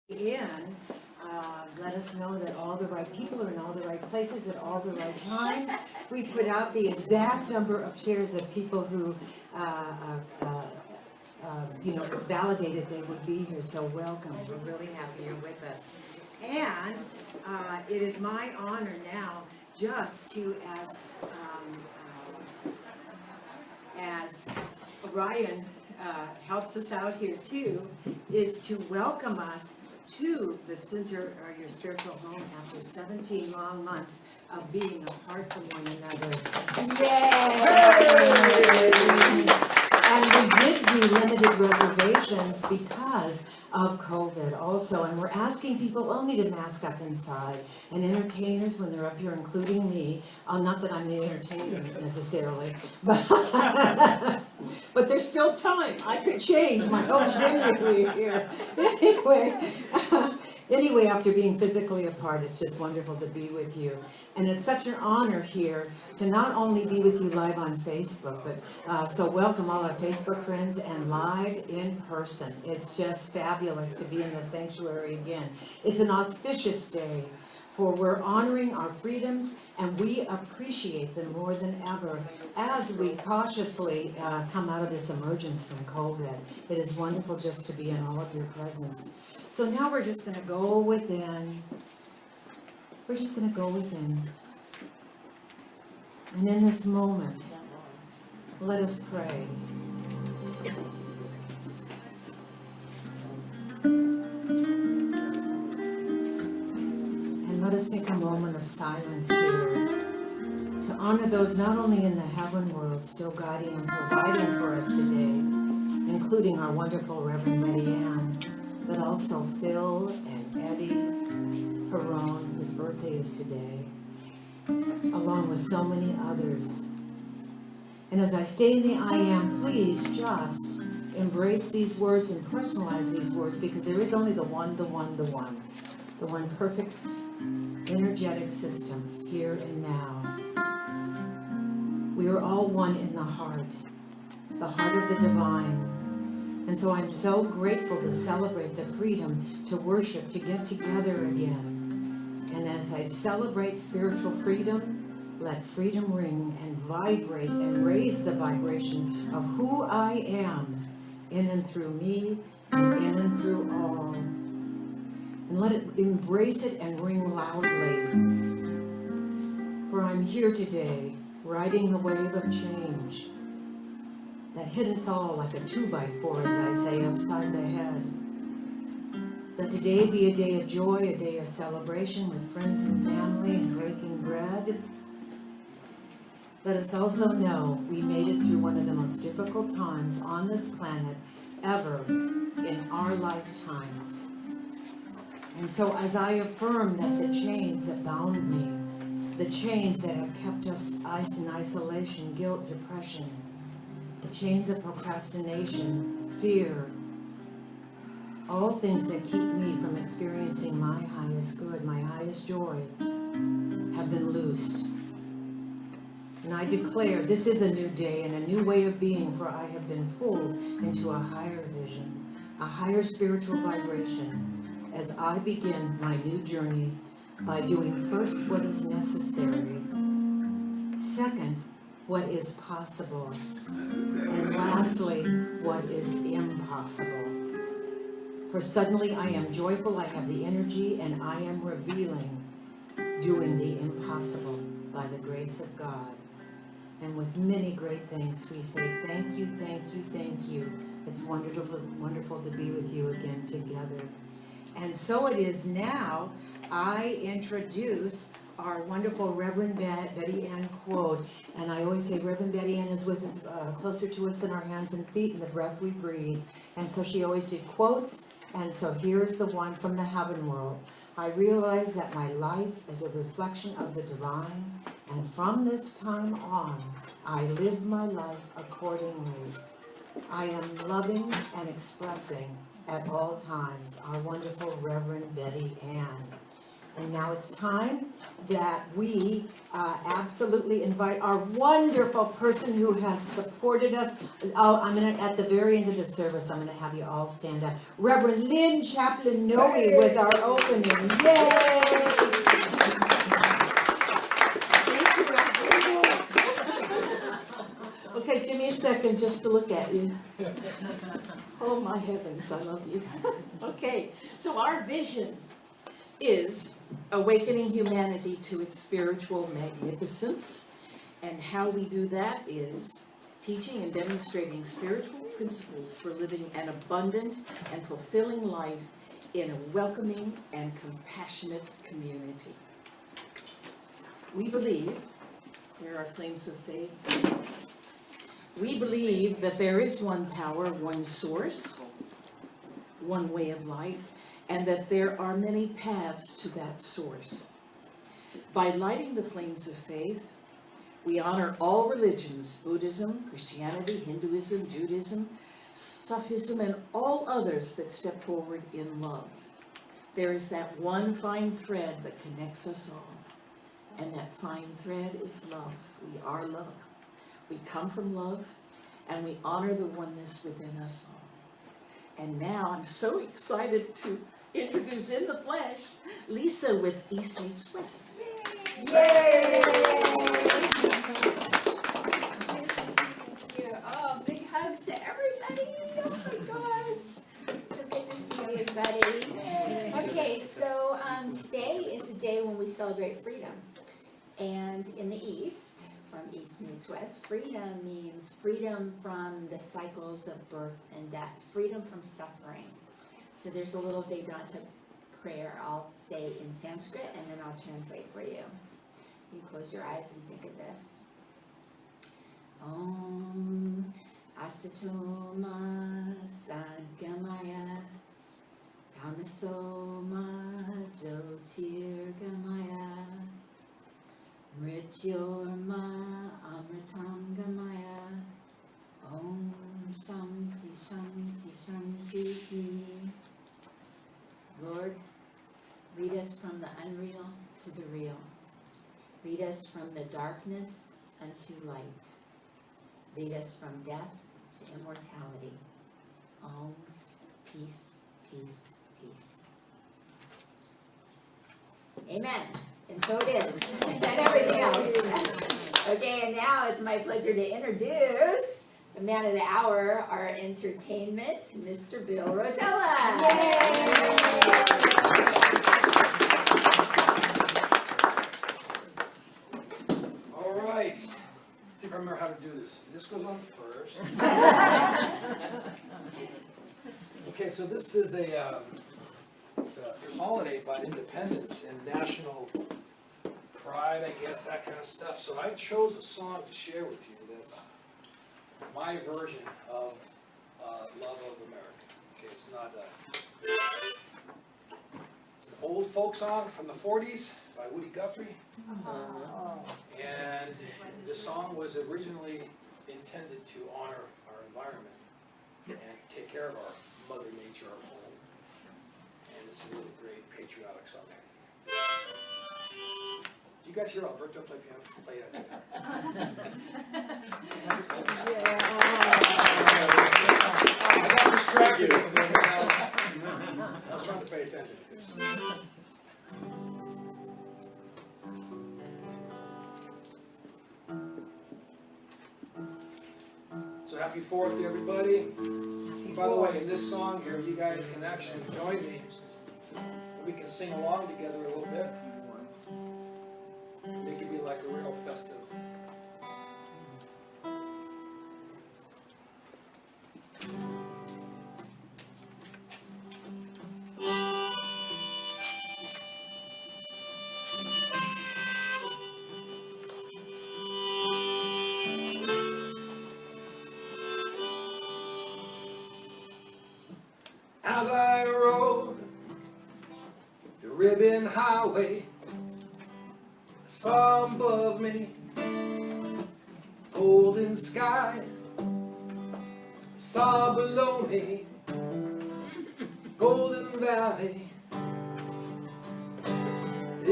in, let us know that all the right people are in all the right places at all the right times. We put out the exact number of shares of people who, validated they would be here, so welcome. We're really happy you're with us. And it is my honor now just to, as Ryan helps us out here too, is to welcome us to the Splinter, or your spiritual home, after 17 long months of being apart from one another. Yay! And we did do limited reservations because of COVID also, and we're asking people only to mask up inside, and entertainers when they're up here, including me, not that I'm the entertainer necessarily, but there's still time. I could change my own venue here. Anyway, after being physically apart, it's just wonderful to be with you. And it's such an honor here to not only be with you live on Facebook, but so welcome all our Facebook friends and live in person. It's just fabulous to be in the sanctuary again. It's an auspicious day, for we're honoring our freedoms and we appreciate them more than ever as we cautiously come out of this emergence from COVID. It is wonderful just to be in all of your presence. So now we're just going to go within. We're just going to go within. And in this moment, let us pray. And let us take a moment of silence here to honor those not only in the heaven world still guiding and providing for us today, including our wonderful Reverend Betty Ann, but also Phil and Eddie Perron, whose birthday is today, along with so many others. And as I stay in the I am, please just embrace these words and personalize these words, because there is only the one perfect energetic system here and now. We are all one in the heart of the divine. And so I'm so grateful to celebrate the freedom to worship, to get together again. And as I celebrate spiritual freedom, let freedom ring and vibrate and raise the vibration of who I am in and through me and in and through all. And let it embrace it and ring loudly. For I'm here today, riding the wave of change that hit us all like a 2x4, as I say, upside the head. Let today be a day of joy, a day of celebration with friends and family and breaking bread. Let us also know we made it through one of the most difficult times on this planet ever in our lifetimes. And so as I affirm that the chains that bound me, the chains that have kept us in isolation, guilt, depression, the chains of procrastination, fear, all things that keep me from experiencing my highest good, my highest joy, have been loosed. And I declare this is a new day and a new way of being, for I have been pulled into a higher vision, a higher spiritual vibration, as I begin my new journey by doing first what is necessary, second, what is possible, and lastly, what is impossible. For suddenly I am joyful, I have the energy, and I am revealing, doing the impossible by the grace of God. And with many great thanks, we say thank you, thank you, thank you. It's wonderful, wonderful to be with you again together. And so it is now I introduce our wonderful Reverend Betty Ann quote. And I always say Reverend Betty Ann is with us, closer to us than our hands and feet and the breath we breathe. And so she always did quotes. And so here's the one from the heaven world. I realize that my life is a reflection of the divine. And from this time on, I live my life accordingly. I am loving and expressing at all times. Our wonderful Reverend Betty Ann. And now it's time that we absolutely invite our wonderful person who has supported us. Oh, at the very end of the service, I'm gonna have you all stand up. Reverend Lynn Chaplain Noe with our opening. Yay! Okay, give me a second just to look at you. Oh my heavens, I love you. Okay, so our vision is awakening humanity to its spiritual magnificence. And how we do that is teaching and demonstrating spiritual principles for living an abundant and fulfilling life in a welcoming and compassionate community. We believe, here are flames of faith, we believe that there is one power, one source, one way of life, and that there are many paths to that source. By lighting the flames of faith, we honor all religions, Buddhism, Christianity, Hinduism, Judaism, Sufism, and all others that step forward in love. There is that one fine thread that connects us all, and that fine thread is love. We are love. We come from love, and we honor the oneness within us all. And now I'm so excited to introduce in the flesh Lisa with East Meets West. Yay! Thank you. Oh, big hugs to everybody. Oh my gosh. So good to see everybody. Okay, so today is the day when we celebrate freedom. And in the East, from East meets West, freedom means freedom from the cycles of birth and death, freedom from suffering. So there's a little Vedanta prayer I'll say in Sanskrit, and then I'll translate for you. You close your eyes and think of this. Om Asatoma Sadgamaya Tamasoma Jyotirgamaya Mrityorma Amritam Gamaya. Om Shanti Shanti Shanti. Lord, lead us from the unreal to the real. Lead us from the darkness unto light. Lead us from death to immortality. Om, peace, peace, peace. Amen. And so it is. And everything else. Okay, and now it's my pleasure to introduce the man of the hour, our entertainment, Mr. Bill Rotella. Yay! All right. See if I remember how to do this. This goes on first. Okay, so this is it's a holiday about independence and national pride, I guess, that kind of stuff. So I chose a song to share with you that's my version of Love of America. Okay, it's not it's an old folk song from the 40s by Woody Guthrie. And this song was originally intended to honor our environment and take care of our Mother Nature, our home. And it's a really great patriotic song. Did you guys hear Alberto play piano? Play I got distracted. I was trying to pay attention. So happy 4th to everybody. By the way, in this song here, you guys can actually join me. We can sing along together a little bit. Make it be like a real festive. As I rode the Rubin highway, I saw above me golden sky. I saw below me golden valley.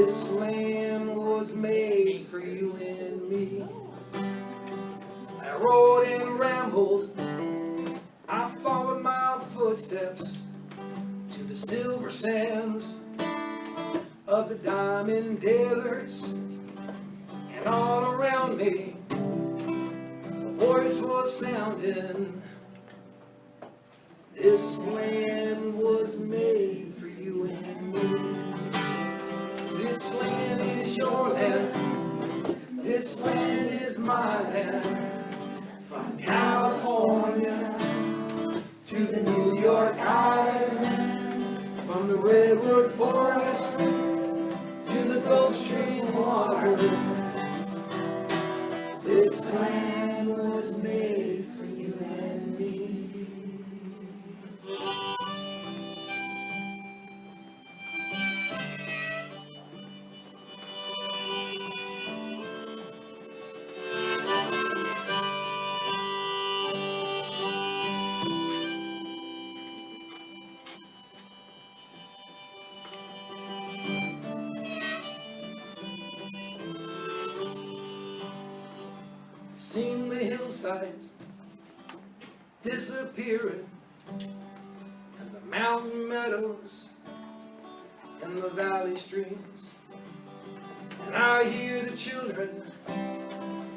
This land was made for you and me. I rode and rambled, I followed my footsteps to the silver sands of the diamond deserts, and all around me a voice was sounding. This land was made for you and me. This land is your land, this land is my land. From California to the New York Islands, from the redwood forest to the Gulf Stream waters, this land was made for you and me. Seen the hillsides disappearing, and the mountain meadows, and the valley streams, and I hear the children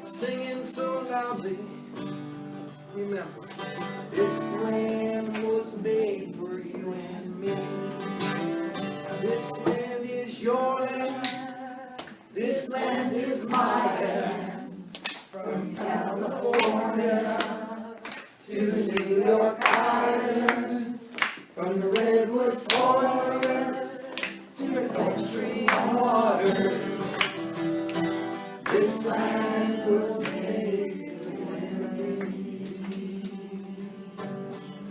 singing so loudly. Remember, this land was made for you and me. This land is your land, this land is my land. From California to the New York Islands, from the redwood forest to the Gulf Stream waters, this land was made for me.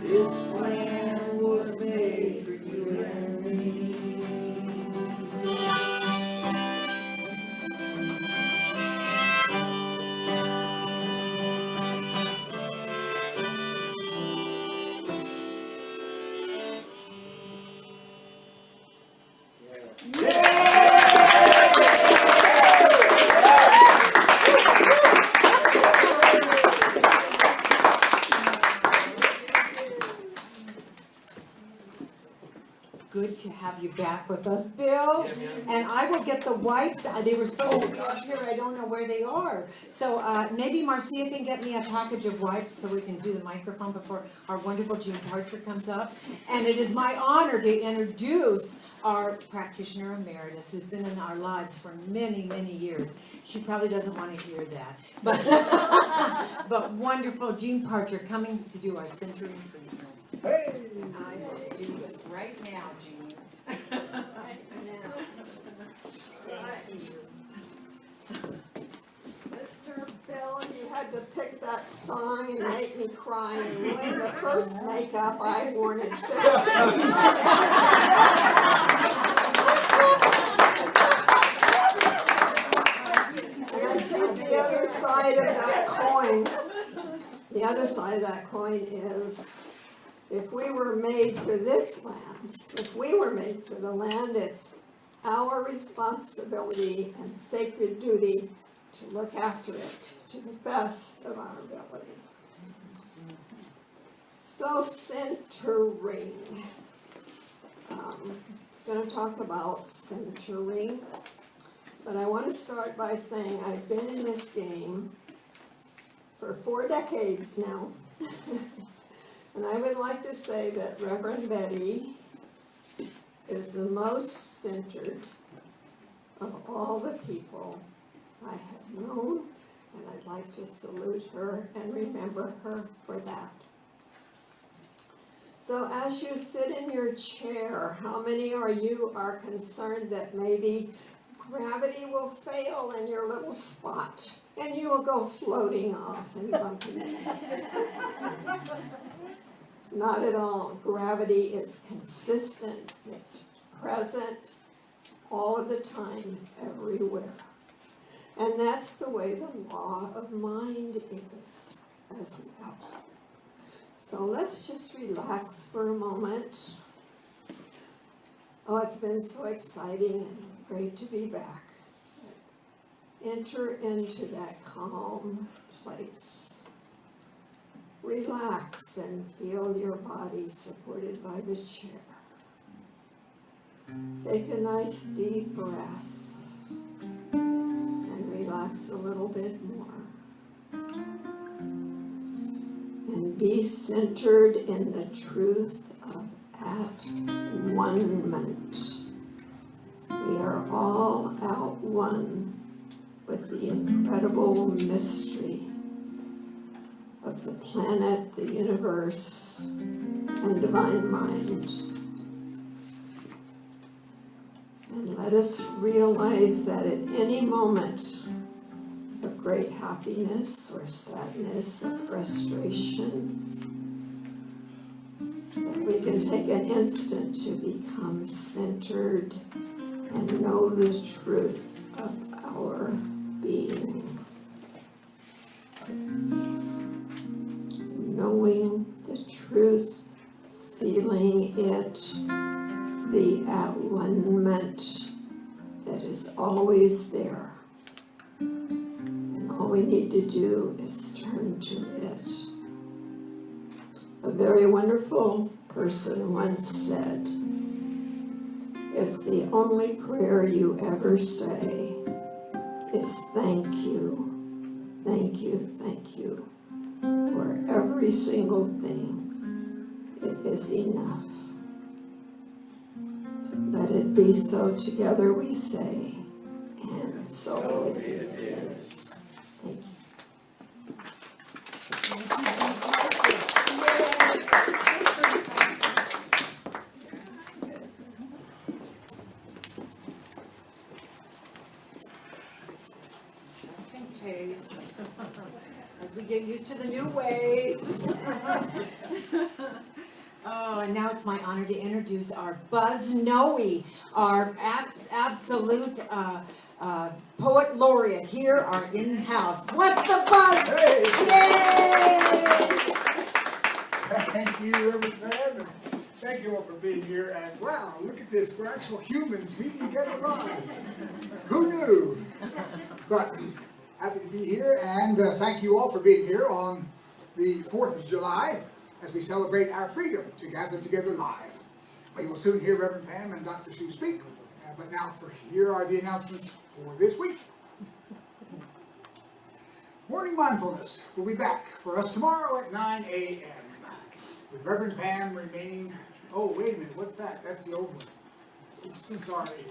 This land was made for you and me. Good to have you back with us, Bill. Yeah, man. And I will get the wipes. They were supposed to be gosh. up here. I don't know where they are. So maybe Marcia can get me a package of wipes so we can do the microphone before our wonderful Jean Parcher comes up. And it is my honor to introduce our practitioner emeritus, who's been in our lives for many, many years. She probably doesn't want to hear that. But wonderful Jean Parcher coming to do our centering treatment. Hey! I will do this right now, Jean. Thank you. Mr. Bill, you had to pick that song and make me cry anyway. The first makeup I worn at 16. And I think the other side of that coin is, if we were made for this land, if we were made for the land, it's our responsibility and sacred duty to look after it to the best of our ability. So centering. I'm going to talk about centering, but I want to start by saying I've been in this game for 4 decades now. And I would like to say that Reverend Betty is the most centered of all the people I have known, and I'd like to salute her and remember her for that. So as you sit in your chair, how many of you are concerned that maybe gravity will fail in your little spot and you will go floating off and bump into it? Not at all. Gravity is consistent, it's present all of the time, everywhere. And that's the way the law of mind is as well. So let's just relax for a moment. Oh, it's been so exciting and great to be back. Enter into that calm place. Relax and feel your body supported by the chair. Take a nice deep breath and relax a little bit more. And be centered in the truth of at-one-ment. We are all at one with the incredible mystery of the planet, the universe, and divine mind. And let us realize that at any moment of great happiness or sadness or frustration, that we can take an instant to become centered and know the truth of our being. Knowing the truth, feeling it, the at-one-ment that is always there. And all we need to do is turn to it. A very wonderful person once said, if the only prayer you ever say is thank you, thank you, thank you, for every single thing, it is enough. Let it be so together we say, and so it is. Thank you. Just in case, as we get used to the new ways. Oh, and now it's my honor to introduce our Buzz Noe, our absolute poet laureate here, our in-house. What's the buzz? Hey. Yay! Thank you, Reverend Pam, and thank you all for being here. And wow, look at this, we're actual humans meeting together live. Who knew? But happy to be here, and thank you all for being here on the 4th of July as we celebrate our freedom to gather together live. We will soon hear Reverend Pam and Dr. Sue speak, but now here are the announcements for this week. Morning Mindfulness will be back for us tomorrow at 9 a.m. with Reverend Pam remaining, oh wait a minute, what's that? That's the old one. Oops, I'm sorry.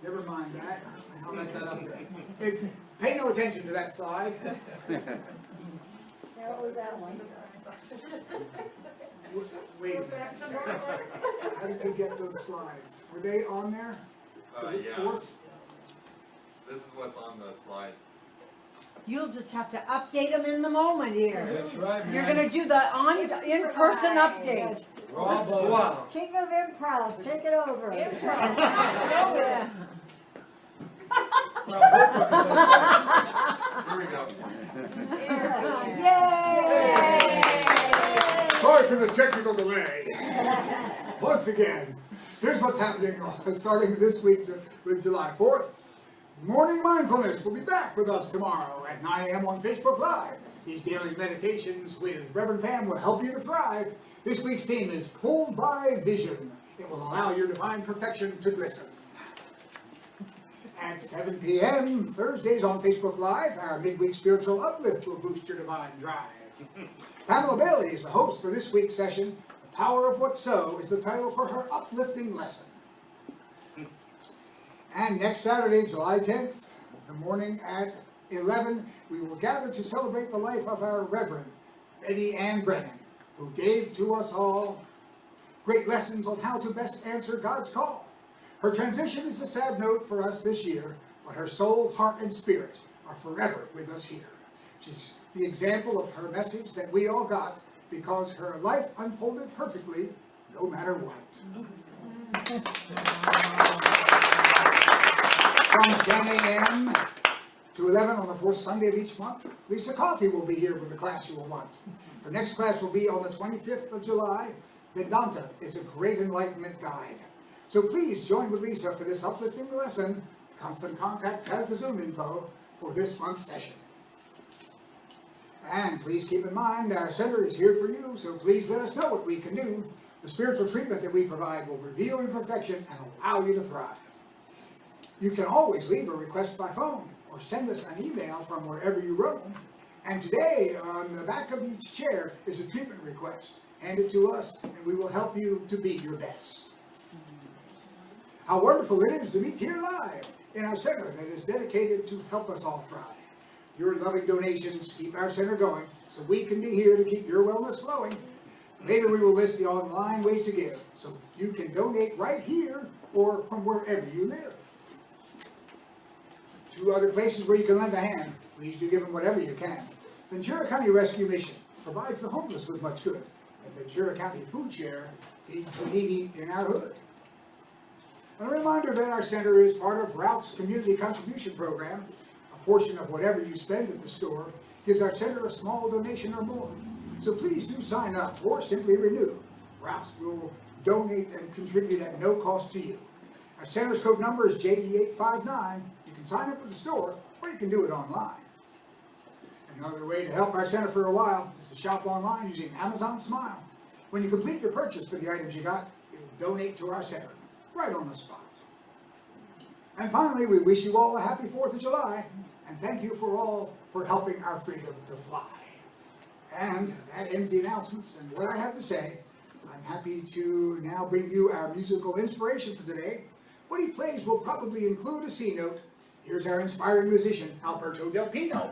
Never mind that. I'll let that up there. Pay no attention to that slide. Wait a minute. How did we get those slides? Were they on there? Yeah. Fourth? This is what's on the slides. You'll just have to update them in the moment here. That's right, man. You're gonna do the in-person update. Bravo. Wow. King of improv, take it over. Yeah. Here we go. Yay! Sorry for the technical delay. Once again, here's what's happening starting this week with July 4th. Morning Mindfulness will be back with us tomorrow at 9 a.m. on Facebook Live. These daily meditations with Reverend Pam will help you to thrive. This week's theme is Pulled by Vision. It will allow your divine perfection to glisten. At 7 p.m. Thursdays on Facebook Live, our midweek spiritual uplift will boost your divine drive. Pamela Bailey is the host for this week's session. The Power of What's So is the title for her uplifting lesson. And next Saturday, July 10th, the morning at 11, we will gather to celebrate the life of our Reverend Betty Ann Brennan, who gave to us all great lessons on how to best answer God's call. Her transition is a sad note for us this year, but her soul, heart, and spirit are forever with us here. She's the example of her message that we all got because her life unfolded perfectly, no matter what. From 10 a.m. to 11 on the fourth Sunday of each month, Lisa Coffey will be here with the class you will want. Her next class will be on the 25th of July. Vedanta is a great enlightenment guide. So please join with Lisa for this uplifting lesson Constant Contact has the Zoom info for this month's session. And please keep in mind, our center is here for you, so please let us know what we can do. The spiritual treatment that we provide will reveal imperfection and allow you to thrive. You can always leave a request by phone or send us an email from wherever you roam. And today, on the back of each chair is a treatment request. Hand it to us, and we will help you to be your best. How wonderful it is to meet here live in our center that is dedicated to help us all thrive. Your loving donations keep our center going, so we can be here to keep your wellness flowing. Later we will list the online ways to give, so you can donate right here or from wherever you live. 2 other places where you can lend a hand. Please do give them whatever you can. Ventura County Rescue Mission provides the homeless with much good, and Ventura County Food Share feeds the needy in our hood. A reminder that our center is part of Ralph's Community Contribution Program. A portion of whatever you spend at the store gives our center a small donation or more. So please do sign up or simply renew. Ralph's will donate and contribute at no cost to you. Our center's code number is JE859. You can sign up at the store or you can do it online. Another way to help our center for a while is to shop online using Amazon Smile. When you complete your purchase for the items you got, it will donate to our center, right on the spot. And finally, we wish you all a happy 4th of July, and thank you for helping our freedom to fly. And that ends the announcements and what I have to say. I'm happy to now bring you our musical inspiration for today. What he plays will probably include a C note. Here's our inspiring musician, Alberto Del Pino.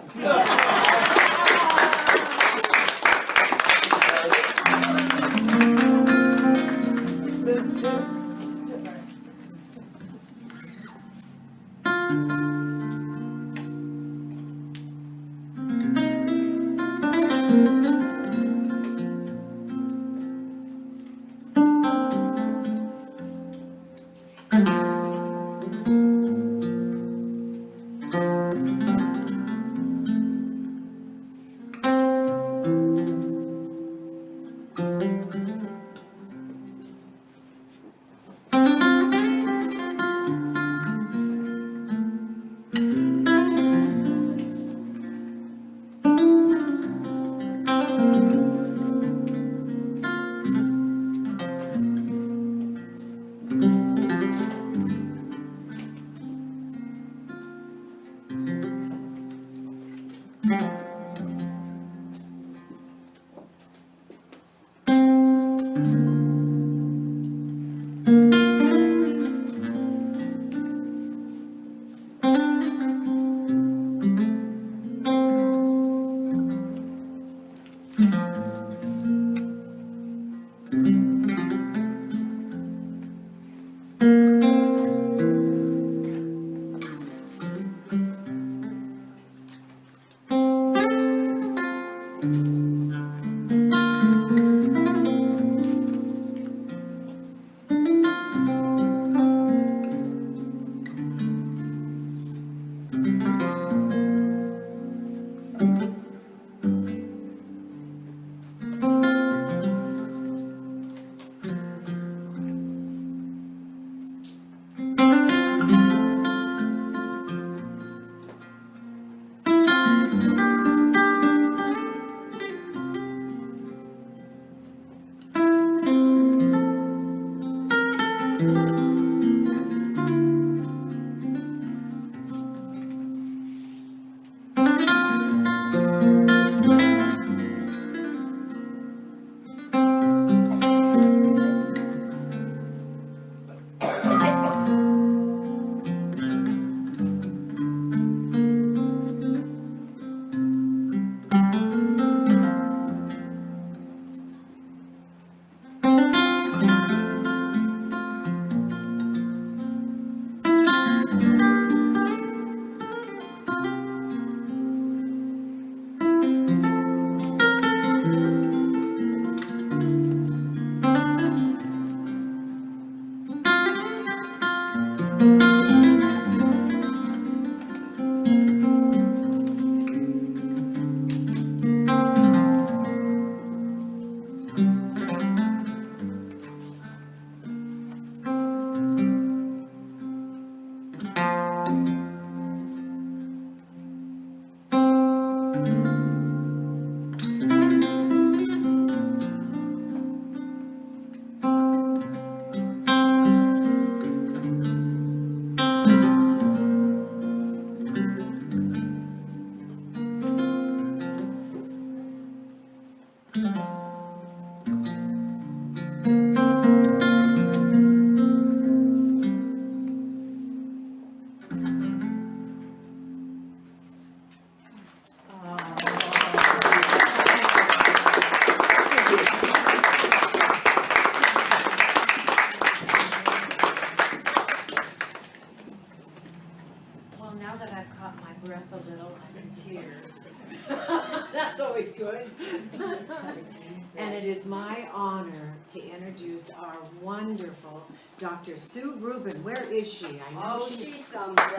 my honor to introduce our wonderful Dr. Sue Rubin. Where is she? I know Oh, she's she's someplace.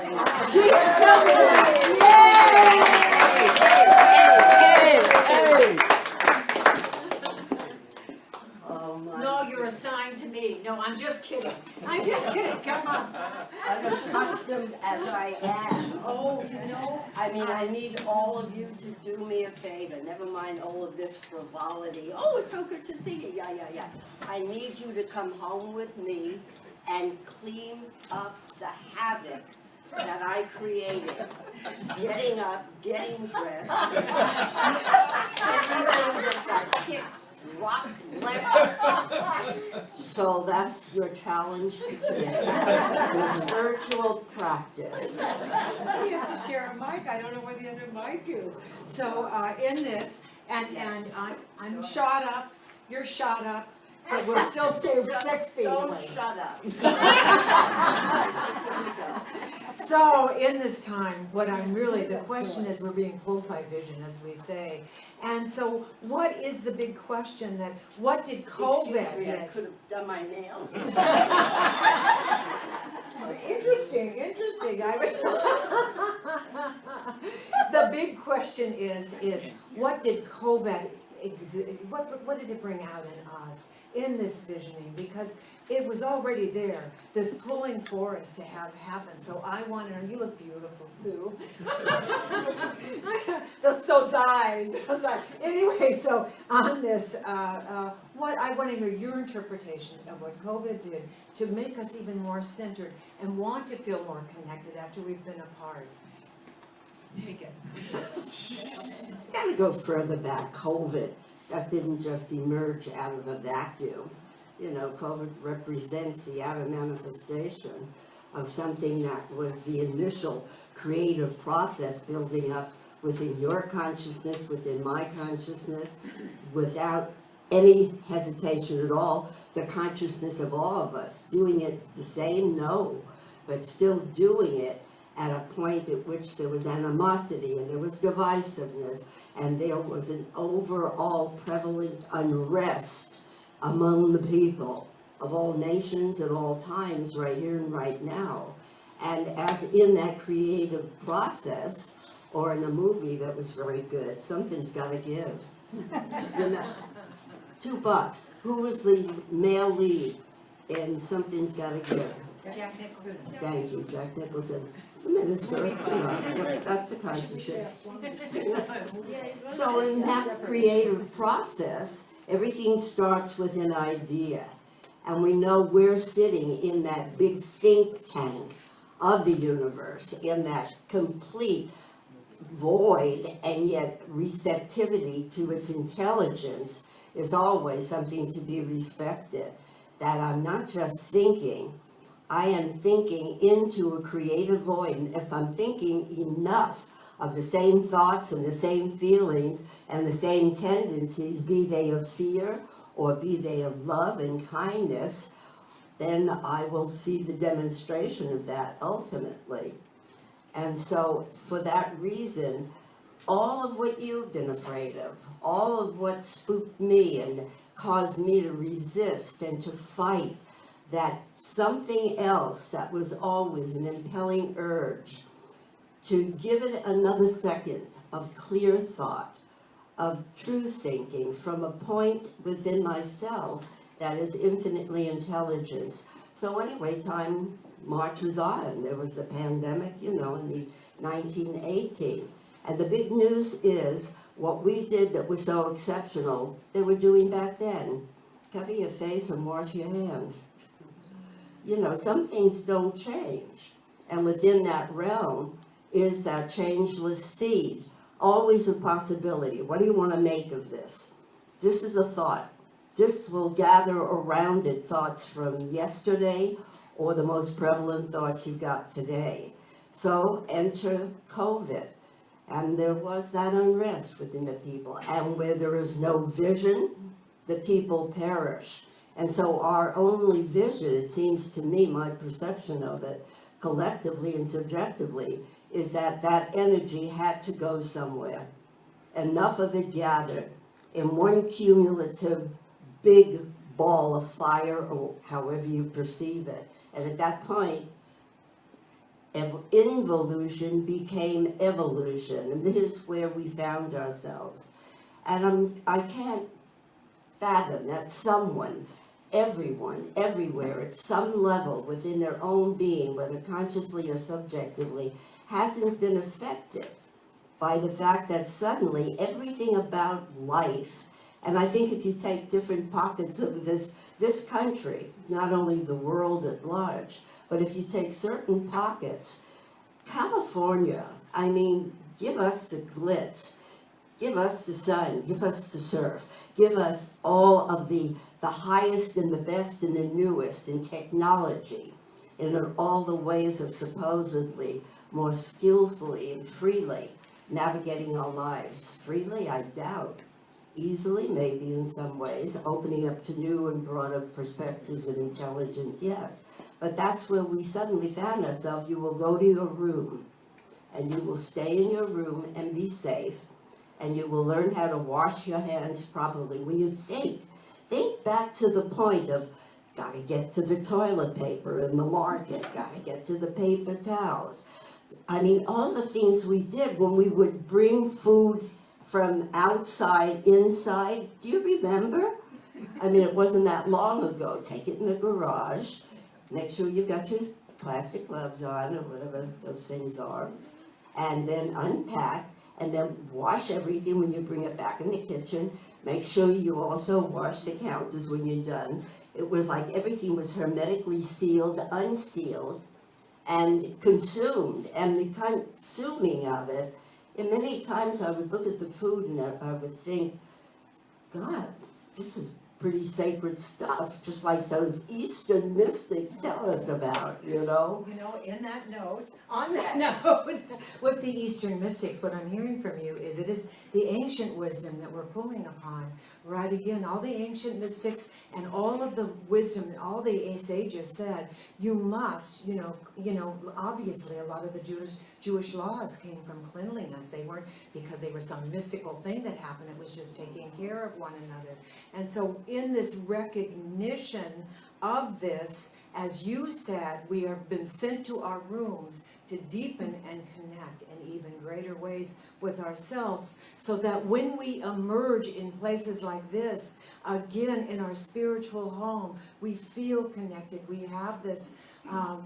She's somewhere. Oh, my. No, you're assigned to me. No, I'm just kidding. I'm just kidding. Come on. Unaccustomed as I am. Oh, you know, I mean, I need all of you to do me a favor, never mind all of this frivolity. Oh, it's so good to see you, yeah. I need you to come home with me and clean up the havoc that I created. Getting up, getting dressed. Everything just got kicked, dropped, left. So that's your challenge today, the spiritual practice. you have to share a mic. I don't know where the other mic is. So in this, and I'm shot up. You're shot up. But we're still 6 feet Don't away. shut up. So in this time, the question is, we're being pulled by vision, as we say. And so what is the big question what did COVID? Excuse me, I could have done my nails. Interesting. The big question is what did COVID, what did it bring out in us in this visioning? Because it was already there, this pulling for us to have happen. So I want to know, you look beautiful, Sue. those eyes. Anyway, so on this, what I want to hear your interpretation of what COVID did to make us even more centered and want to feel more connected after we've been apart. Take it. Gotta go further back, COVID. That didn't just emerge out of a vacuum. You know, COVID represents the outer manifestation of something that was the initial creative process building up within your consciousness, within my consciousness, without any hesitation at all, the consciousness of all of us. Doing it the same? No, but still doing it at a point at which there was animosity and there was divisiveness and there was an overall prevalent unrest among the people of all nations at all times, right here and right now. And as in that creative process, or in a movie that was very good, something's gotta give. You know, $2. Who was the male lead in Something's Gotta Give? Jack Nicholson. Thank you, Jack Nicholson. The minister, you know, that's the consciousness. So in that creative process, everything starts with an idea. And we know we're sitting in that big think tank of the universe, in that complete void and yet receptivity to its intelligence is always something to be respected. That I'm not just thinking, I am thinking into a creative void. And if I'm thinking enough of the same thoughts and the same feelings and the same tendencies, be they of fear or be they of love and kindness, then I will see the demonstration of that ultimately. And so for that reason, all of what you've been afraid of, all of what spooked me and caused me to resist and to fight, that something else that was always an impelling urge to give it another second of clear thought, of true thinking from a point within myself that is infinitely intelligence. So anyway, time marches on. There was the pandemic, you know, in the 1918. And the big news is what we did that was so exceptional, they were doing back then. Cover your face and wash your hands. You know, some things don't change. And within that realm is that changeless seed. Always a possibility. What do you want to make of this? This is a thought. This will gather around it thoughts from yesterday or the most prevalent thoughts you've got today. So enter COVID. And there was that unrest within the people. And where there is no vision, the people perish. And so our only vision, it seems to me, my perception of it, collectively and subjectively, is that that energy had to go somewhere. Enough of it gathered in one cumulative big ball of fire, or however you perceive it. And at that point, involution became evolution, and this is where we found ourselves. And I can't fathom that someone, everyone, everywhere, at some level within their own being, whether consciously or subjectively, hasn't been affected by the fact that suddenly everything about life, and I think if you take different pockets of this country, not only the world at large, but if you take certain pockets, California, I mean, give us the glitz, give us the sun, give us the surf, give us all of the highest and the best and the newest in technology, and in all the ways of supposedly more skillfully and freely navigating our lives. Freely, I doubt. Easily, maybe in some ways, opening up to new and broader perspectives and intelligence, yes. But that's where we suddenly found ourselves. You will go to your room, and you will stay in your room and be safe, and you will learn how to wash your hands properly. When you think back to the point of, gotta get to the toilet paper in the market, gotta get to the paper towels. I mean, all the things we did when we would bring food from outside, inside. Do you remember? I mean, it wasn't that long ago. Take it in the garage. Make sure you've got your plastic gloves on or whatever those things are. And then unpack and then wash everything when you bring it back in the kitchen. Make sure you also wash the counters when you're done. It was like everything was hermetically sealed, unsealed, and consumed. And the consuming of it, and many times I would look at the food and I would think, God, this is pretty sacred stuff, just like those Eastern mystics tell us about, you know? You know, on that note, with the Eastern mystics, what I'm hearing from you is it is the ancient wisdom that we're pulling upon. Right, again, all the ancient mystics and all of the wisdom, all the sages said, you must, you know, obviously a lot of the Jewish laws came from cleanliness. They weren't because they were some mystical thing that happened. It was just taking care of one another. And so in this recognition of this, as you said, we have been sent to our rooms to deepen and connect in even greater ways with ourselves, so that when we emerge in places like this, again in our spiritual home, we feel connected. We have this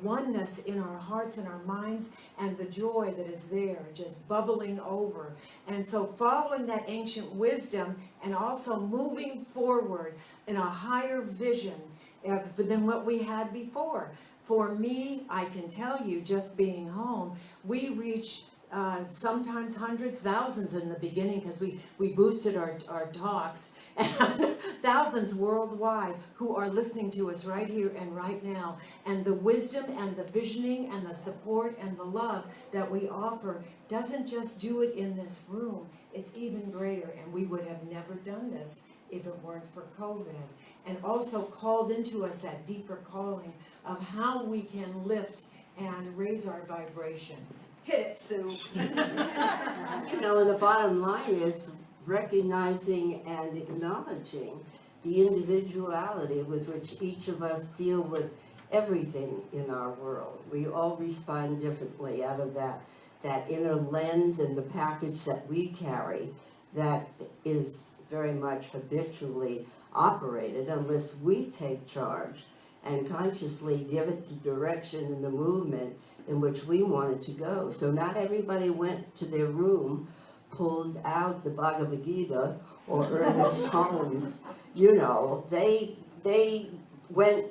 oneness in our hearts and our minds, and the joy that is there just bubbling over. And so following that ancient wisdom and also moving forward in a higher vision than what we had before. For me, I can tell you, just being home, we reach sometimes hundreds, thousands in the beginning, because we boosted our talks, and thousands worldwide who are listening to us right here and right now. And the wisdom and the visioning and the support and the love that we offer doesn't just do it in this room, it's even greater. And we would have never done this if it weren't for COVID. And also called into us that deeper calling of how we can lift and raise our vibration. Hit it, Sue. You know, and the bottom line is recognizing and acknowledging the individuality with which each of us deal with everything in our world. We all respond differently out of that inner lens and the package that we carry that is very much habitually operated, unless we take charge and consciously give it the direction and the movement in which we want it to go. So not everybody went to their room, pulled out the Bhagavad Gita or Ernest Holmes. You know, they went,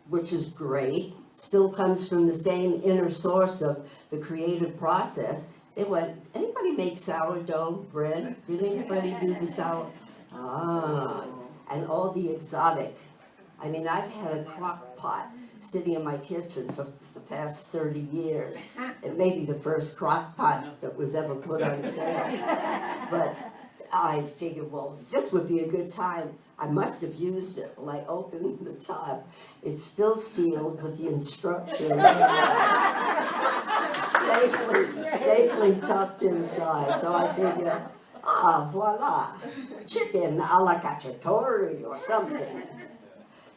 which is great, still comes from the same inner source of the creative process. They went, anybody make sourdough bread? Did anybody do the sourdough? And all the exotic. I mean, I've had a crock pot sitting in my kitchen for the past 30 years. It may be the first crock pot that was ever put on sale. But I figured, well, this would be a good time. I must have used it. Well, I opened the top. It's still sealed with the instructions safely tucked inside. So I figured, voila. chicken a la cacciatore or something.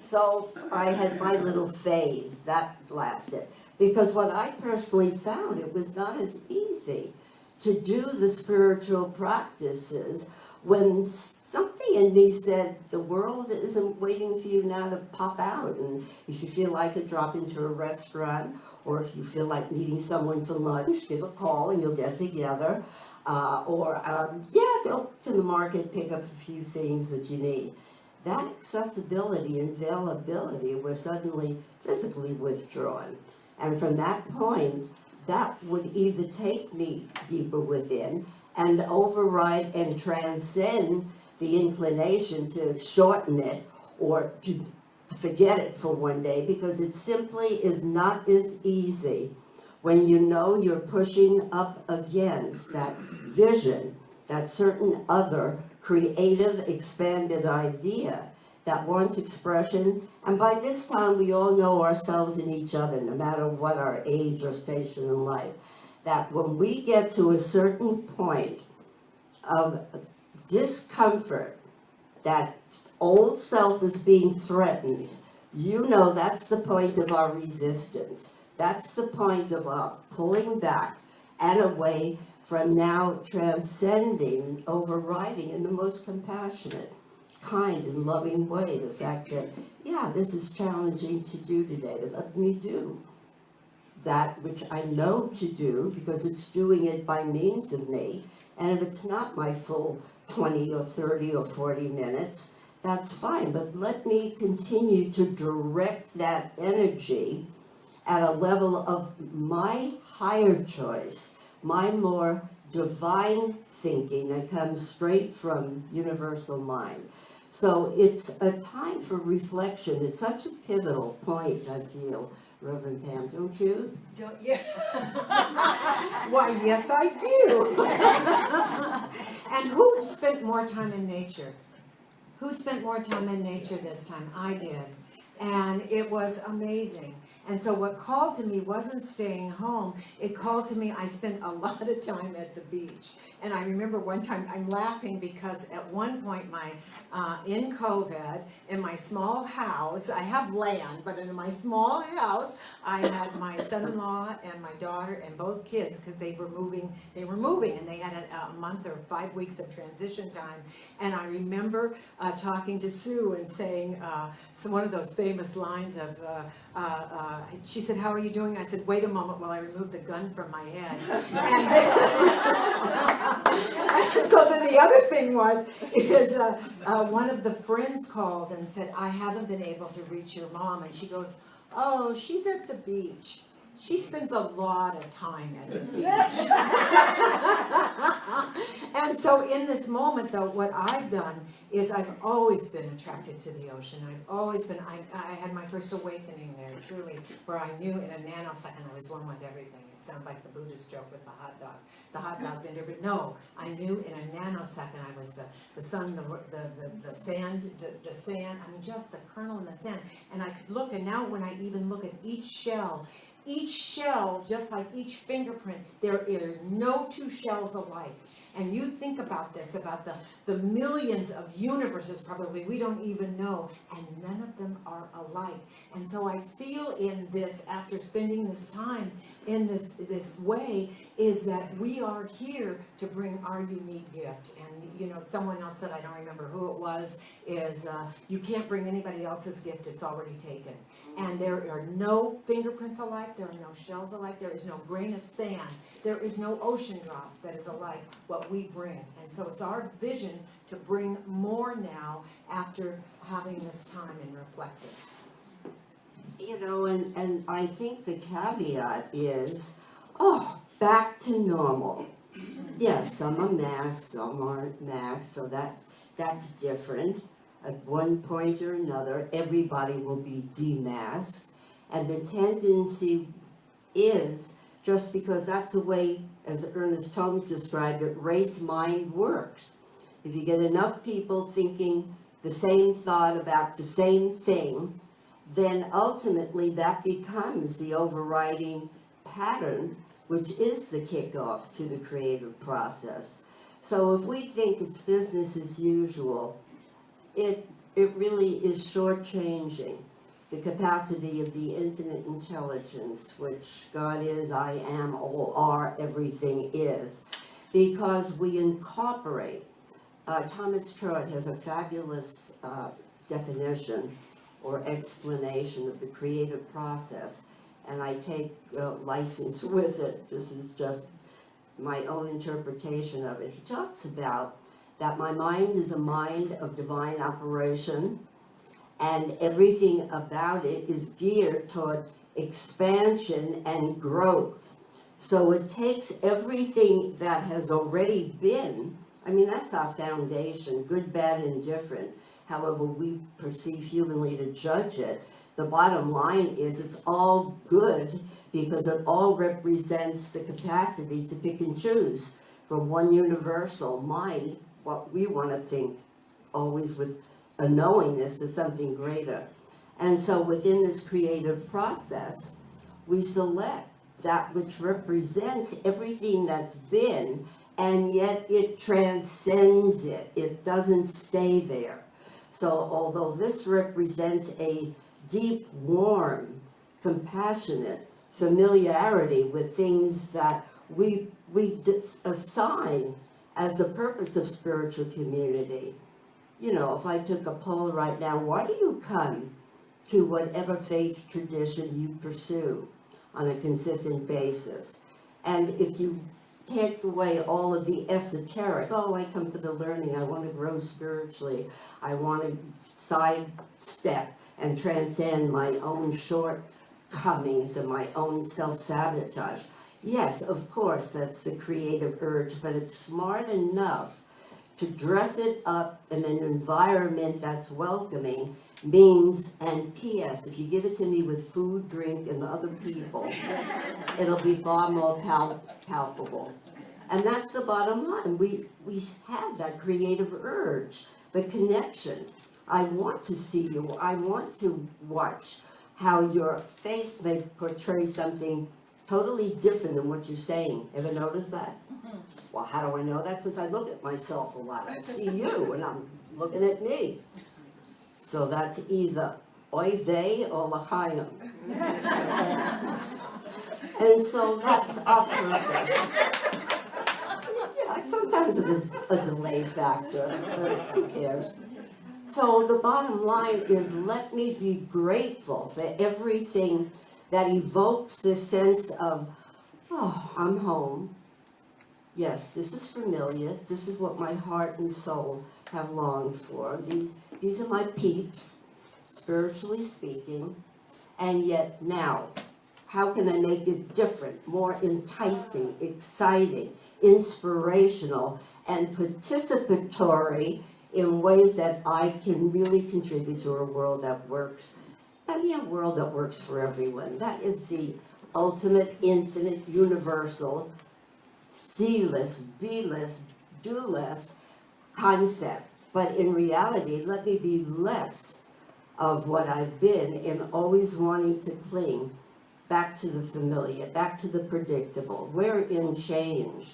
So I had my little phase, that lasted. Because what I personally found, it was not as easy to do the spiritual practices when something in me said, the world isn't waiting for you now to pop out. And if you feel like it, drop into a restaurant, or if you feel like meeting someone for lunch, give a call and you'll get together. Go to the market, pick up a few things that you need. That accessibility and availability was suddenly physically withdrawn. And from that point, that would either take me deeper within and override and transcend the inclination to shorten it or to forget it for one day, because it simply is not as easy when you know you're pushing up against that vision, that certain other creative, expanded idea that wants expression. And by this time, we all know ourselves and each other, no matter what our age or station in life, that when we get to a certain point of discomfort, that old self is being threatened, you know that's the point of our resistance. That's the point of our pulling back and away from now transcending, overriding in the most compassionate, kind, and loving way. The fact that, yeah, this is challenging to do today, but let me do that which I know to do, because it's doing it by means of me. And if it's not my full 20 or 30 or 40 minutes, that's fine. But let me continue to direct that energy at a level of my higher choice, my more divine thinking that comes straight from universal mind. So it's a time for reflection. It's such a pivotal point, I feel, Reverend Pam, don't you? Don't you? Why, yes, I do. And who spent more time in nature? Who spent more time in nature this time? I did. And it was amazing. And so what called to me wasn't staying home. It called to me, I spent a lot of time at the beach. And I remember one time, I'm laughing because at one point, in COVID, in my small house, I have land, but in my small house, I had my son-in-law and my daughter and both kids, because they were moving, and they had a month or 5 weeks of transition time. And I remember talking to Sue and saying one of those famous lines of, she said, "How are you doing?" I said, "Wait a moment while I remove the gun from my head." And so then the other thing is one of the friends called and said, "I haven't been able to reach your mom." And she goes, "Oh, she's at the beach. She spends a lot of time at the beach." And so in this moment, though, what I've done is I've always been attracted to the ocean. I've always been, I had my first awakening there, truly, where I knew in a nanosecond I was one with everything. It sounds like the Buddhist joke with the hot dog vendor, but no, I knew in a nanosecond I was the sun, the sand, I mean, just the kernel in the sand. And I could look, and now when I even look at each shell, just like each fingerprint, there are no two shells alike. And you think about this, about the millions of universes probably we don't even know, and none of them are alike. And so I feel in this, after spending this time in this way, is that we are here to bring our unique gift. And you know, someone else said, I don't remember who it was, is you can't bring anybody else's gift, it's already taken. And there are no fingerprints alike, there are no shells alike, there is no grain of sand, there is no ocean drop that is alike what we bring. And so it's our vision to bring more now after having this time and reflecting. You know, and I think the caveat is, back to normal. Yes, some are masked, some aren't masked, so that's different. At one point or another, everybody will be demasked. And the tendency is, just because that's the way, as Ernest Holmes described it, race mind works. If you get enough people thinking the same thought about the same thing, then ultimately that becomes the overriding pattern, which is the kickoff to the creative process. So if we think it's business as usual, it really is shortchanging the capacity of the infinite intelligence, which God is, I am, all are, everything is, because we incorporate. Thomas Trott has a fabulous definition or explanation of the creative process, and I take license with it. This is just my own interpretation of it. He talks about that my mind is a mind of divine operation, and everything about it is geared toward expansion and growth. So it takes everything that has already been, I mean, that's our foundation, good, bad, and different, however we perceive humanly to judge it. The bottom line is it's all good because it all represents the capacity to pick and choose from one universal mind, what we want to think, always with a knowingness to something greater. And so within this creative process, we select that which represents everything that's been, and yet it transcends it. It doesn't stay there. So although this represents a deep, warm, compassionate familiarity with things that we assign as the purpose of spiritual community. You know, if I took a poll right now, why do you come to whatever faith tradition you pursue on a consistent basis? And if you take away all of the esoteric, oh, I come for the learning, I want to grow spiritually, I want to sidestep and transcend my own shortcomings and my own self-sabotage. Yes, of course, that's the creative urge, but it's smart enough to dress it up in an environment that's welcoming, means, and P.S., if you give it to me with food, drink, and other people, it'll be far more palpable. And that's the bottom line. We have that creative urge, the connection. I want to see you. I want to watch how your face may portray something totally different than what you're saying. Ever notice that? Well, how do I know that? Because I look at myself a lot. I see you, and I'm looking at me. So that's either oy vey or l'chaim. And so that's our purpose. Yeah, sometimes it is a delay factor, but who cares? So the bottom line is, let me be grateful for everything that evokes this sense of, oh, I'm home. Yes, this is familiar. This is what my heart and soul have longed for. These are my peeps, spiritually speaking. And yet now, how can I make it different, more enticing, exciting, inspirational, and participatory in ways that I can really contribute to a world that works, and a world that works for everyone. That is the ultimate, infinite, universal, see less, be less, do less concept. But in reality, let me be less of what I've been and always wanting to cling back to the familiar, back to the predictable. We're in change,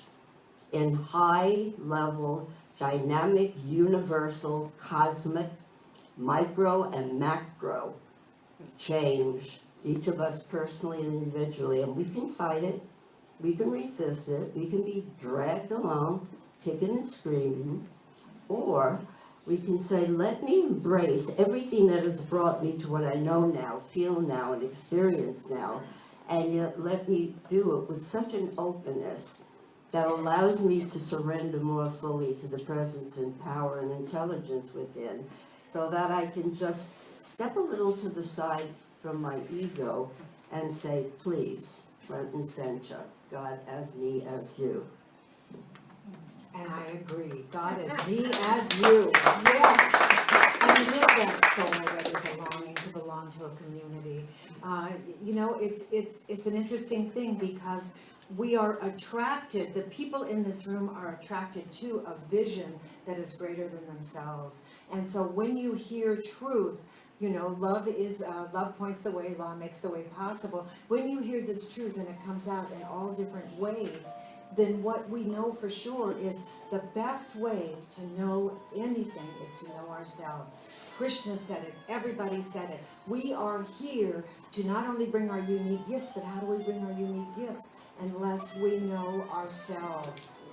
in high level, dynamic, universal, cosmic, micro and macro change, each of us personally and individually, and we can fight it. We can resist it, we can be dragged along, kicking and screaming, or we can say, let me embrace everything that has brought me to what I know now, feel now, and experience now, and yet let me do it with such an openness that allows me to surrender more fully to the presence and power and intelligence within, so that I can just step a little to the side from my ego and say, please, front and center. God as me, as you. And I agree. God as me, as you. Yes. I live that soul that is a longing to belong to a community. You know, it's an interesting thing because we are attracted, the people in this room are attracted to a vision that is greater than themselves. And so when you hear truth, you know, love points the way, law makes the way possible. When you hear this truth and it comes out in all different ways, then what we know for sure is the best way to know anything is to know ourselves. Krishna said it, everybody said it. We are here to not only bring our unique gifts, but how do we bring our unique gifts unless we know ourselves?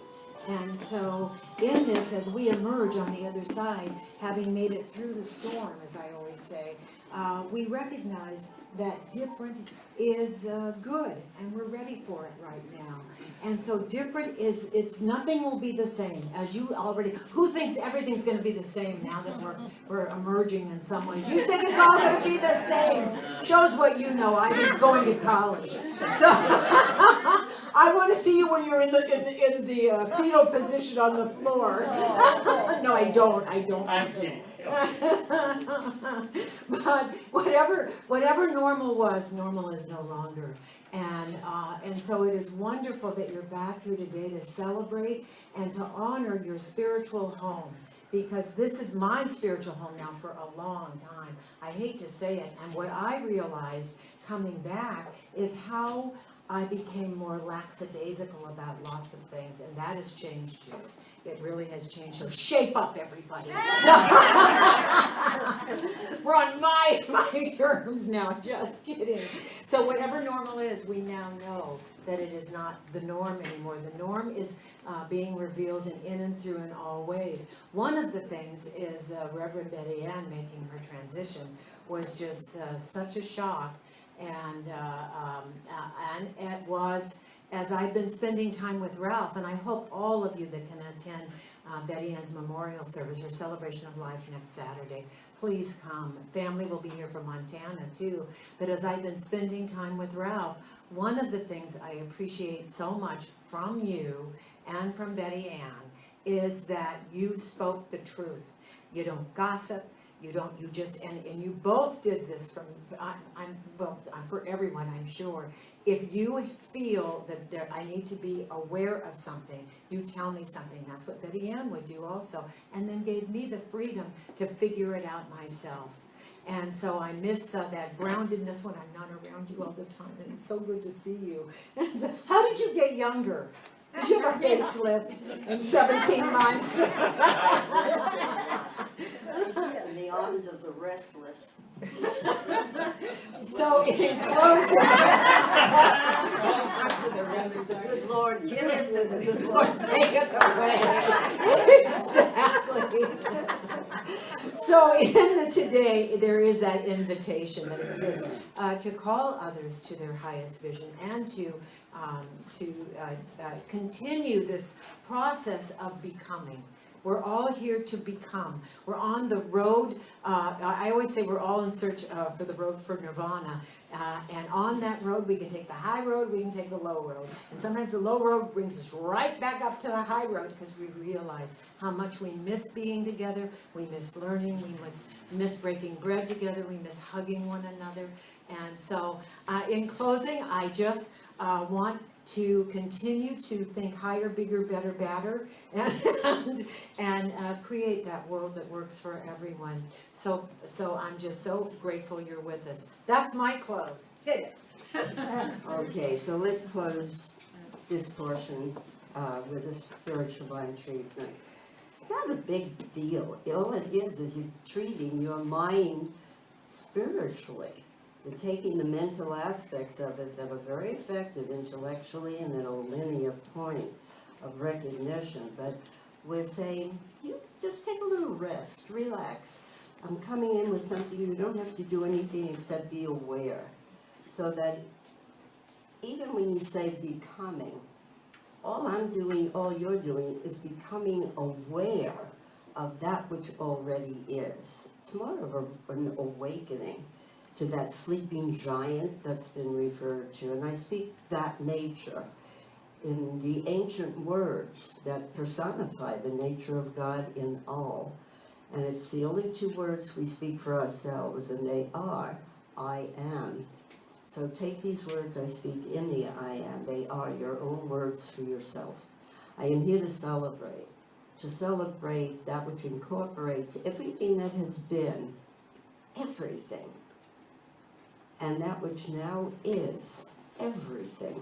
And so in this, as we emerge on the other side, having made it through the storm, as I always say, we recognize that different is good, and we're ready for it right now. And so different is, it's nothing will be the same, as you already, who thinks everything's gonna be the same now that we're emerging in some way? Do you think it's all gonna be the same? Shows what you know, I was going to college. So, I wanna see you when you're in the fetal position on the floor. No, I don't. I'm kidding. But whatever normal was, normal is no longer. And so it is wonderful that you're back here today to celebrate and to honor your spiritual home. Because this is my spiritual home now for a long time. I hate to say it. And what I realized coming back is how I became more lackadaisical about lots of things. And that has changed too. It really has changed. So shape up, everybody. We're on my terms now, just kidding. So whatever normal is, we now know that it is not the norm anymore. The norm is being revealed in and through in all ways. One of the things is Reverend Betty Ann making her transition was just such a shock. And it was, as I've been spending time with Ralph, and I hope all of you that can attend Betty Ann's memorial service, her celebration of life next Saturday, please come. Family will be here from Montana too. But as I've been spending time with Ralph, one of the things I appreciate so much from you and from Betty Ann is that you spoke the truth. You don't gossip. You just, and you both did this from, I'm for everyone, I'm sure. If you feel that I need to be aware of something, you tell me something. That's what Betty Ann would do also. And then gave me the freedom to figure it out myself. And so I miss that groundedness when I'm not around you all the time. And it's so good to see you. And so, how did you get younger? Did you have a facelift in 17 months? In the arms of the restless. So in closing, The good Lord giveth and the good Lord taketh away. Exactly. So in today, there is that invitation that exists to call others to their highest vision and to continue this process of becoming. We're all here to become. We're on the road. I always say we're all in search for the road for nirvana. And on that road, we can take the high road, we can take the low road. And sometimes the low road brings us right back up to the high road because we realize how much we miss being together, we miss learning, we miss breaking bread together, we miss hugging one another. And so in closing, I just want to continue to think higher, bigger, better, badder, and create that world that works for everyone. So I'm just so grateful you're with us. That's my close. Hit it. Okay, so let's close this portion with a spiritual mind treatment. It's not a big deal. All it is you're treating your mind spiritually. You're taking the mental aspects of it that are very effective intellectually and at a linear point of recognition. But we're saying, you just take a little rest, relax. I'm coming in with something, you don't have to do anything except be aware. So that even when you say becoming, all you're doing is becoming aware of that which already is. It's more of an awakening to that sleeping giant that's been referred to. And I speak that nature in the ancient words that personify the nature of God in all. And it's the only two words we speak for ourselves, and they are, I am. So take these words I speak in the I am. They are your own words for yourself. I am here to celebrate that which incorporates everything that has been, everything, and that which now is everything.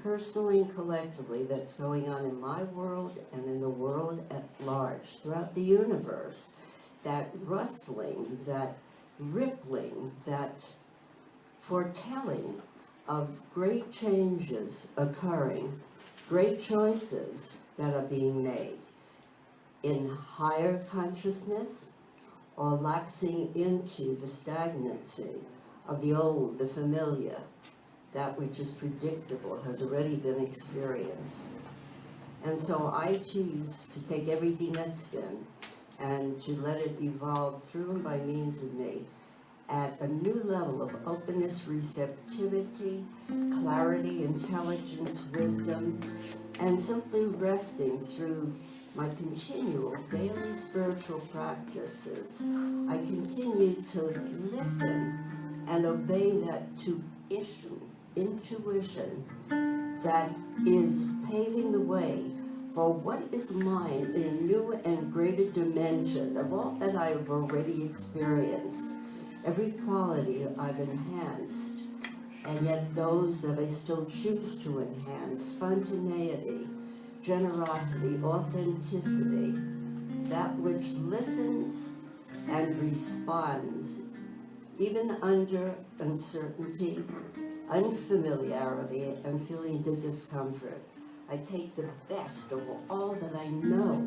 personally and collectively, that's going on in my world and in the world at large, throughout the universe. That rustling, that rippling, that foretelling of great changes occurring, great choices that are being made in higher consciousness or lapsing into the stagnancy of the old, the familiar, that which is predictable, has already been experienced. And so I choose to take everything that's been and to let it evolve through and by means of me at a new level of openness, receptivity, clarity, intelligence, wisdom, and simply resting through my continual daily spiritual practices. I continue to listen and obey that intuition that is paving the way for what is mine in a new and greater dimension of all that I have already experienced. Every quality I've enhanced, and yet those that I still choose to enhance: spontaneity, generosity, authenticity, that which listens and responds, even under uncertainty, unfamiliarity, and feelings of discomfort. I take the best of all that I know,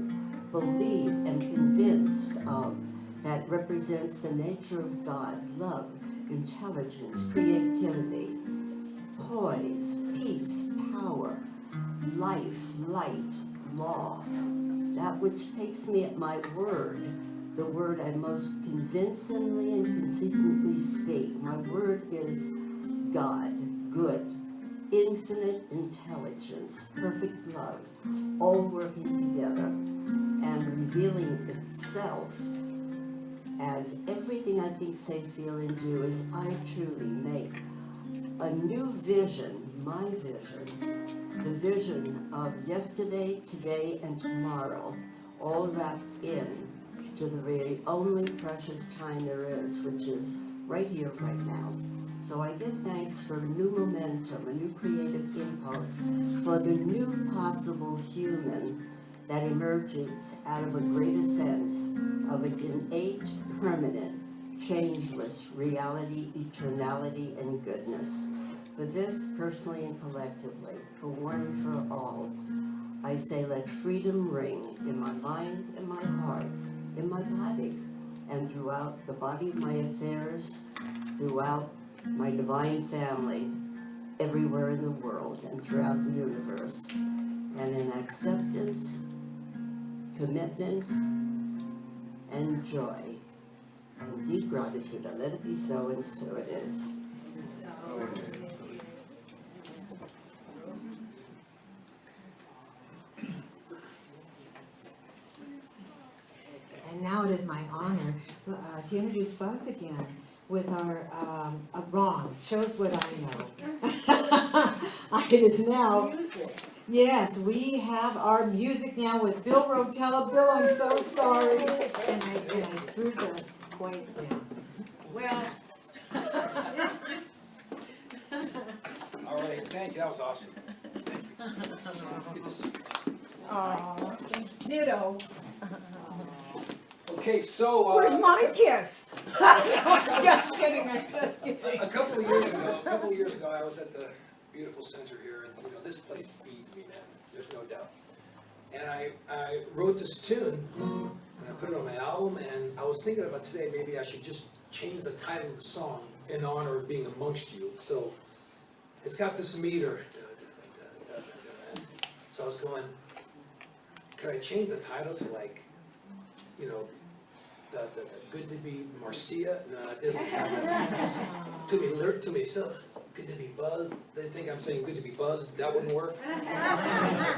believe, and convinced of, that represents the nature of God: love, intelligence, creativity, poise, peace, power, life, light, law. That which takes me at my word, the word I most convincingly and consistently speak. My word is God, good, infinite intelligence, perfect love, all working together and revealing itself as everything I think, say, feel, and do as I truly make a new vision, my vision, the vision of yesterday, today, and tomorrow, all wrapped in to the very only precious time there is, which is right here, right now. So I give thanks for a new momentum, a new creative impulse, for the new possible human that emerges out of a greater sense of its innate, permanent, changeless reality, eternality, and goodness. For this, personally and collectively, for one and for all, I say, let freedom ring in my mind and my heart, in my body, and throughout the body of my affairs, throughout my divine family, everywhere in the world and throughout the universe. And in acceptance, commitment, and joy, and deep gratitude, I let it be so, and so it is. And now it is my honor to introduce Buzz again with our wrong. Shows what I know. It is now. Yes, we have our music now with Bill Rotella. Bill, I'm so sorry. And I threw the point down. Well, All right, thank you, that was awesome. Thank you. Good to see you. aw, ditto. Okay, so, Where's my kiss? Just kidding, I'm just kidding. a couple of years ago, I was at the beautiful center here, and this place feeds me, man, there's no doubt. And I wrote this tune, and I put it on my album, and I was thinking about today, maybe I should just change the title of the song in honor of being amongst you. So it's got this meter. So I was going, could I change the title to the good to be Marcia? No, it isn't. To me, so good to be buzzed. They think I'm saying good to be buzzed. That wouldn't work. I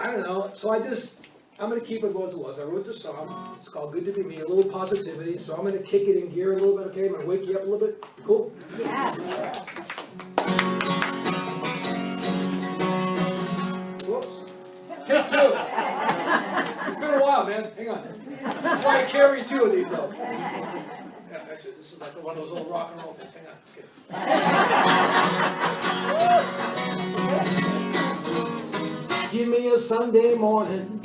don't know. So I'm going to keep it as it was. I wrote the song. It's called Good to Be Me, a little positivity. So I'm going to kick it in gear a little bit, okay? I'm going to wake you up a little bit. Cool? Yes. Whoops. Take two. It's been a while, man. Hang on. That's why I carry two of these, though. Yeah, that's it. This is like one of those old rock and roll things. Hang on. Okay. Give me a Sunday morning.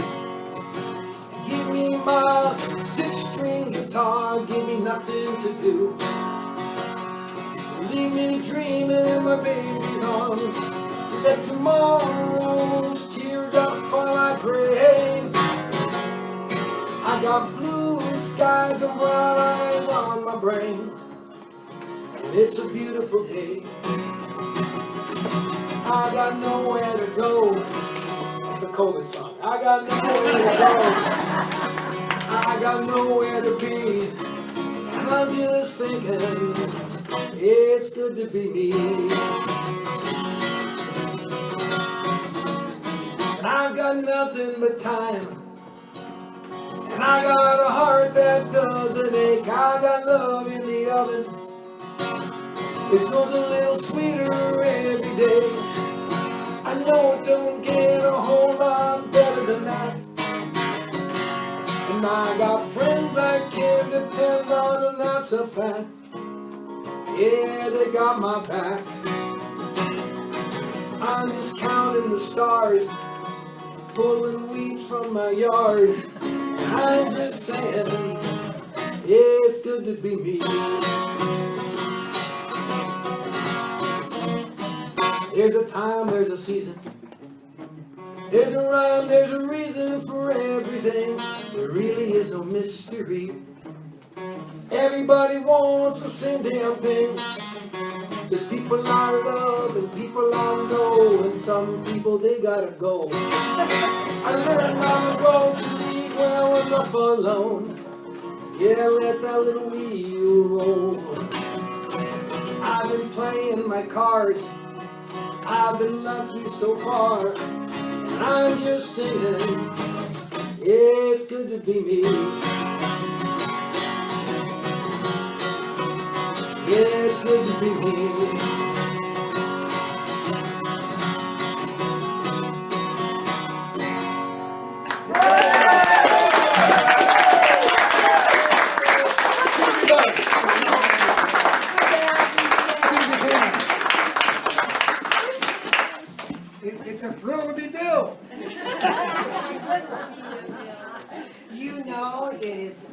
Give me my 6-string guitar. Give me nothing to do. Leave me dreaming in my baby's arms. Let tomorrow's teardrops fall like rain. I got blue skies and brown eyes on my brain. And it's a beautiful day. I got nowhere to go. That's the COVID song. I got nowhere to go. I got nowhere to be. And I'm just thinking, it's good to be me. And I've got nothing but time. And I got a heart that doesn't ache. I got love in the oven. It grows a little sweeter every day. I know it don't get a whole lot better than that. And I got friends I can depend on, and that's a fact. Yeah, they got my back. I'm just counting the stars, pulling weeds from my yard. And I'm just saying, yeah, it's good to be me. There's a time, there's a season. There's a rhyme, there's a reason for everything. There really is no mystery. Everybody wants the same damn thing. There's people I love and people I know, and some people they gotta go. I learned long ago to lead well enough alone. Yeah, let that little wheel roll. I've been playing my cards. I've been lucky so far. And I'm just singing. Yeah, it's good to be me. Yeah, it's good to be me. It's a thrill to be Bill. You know, it is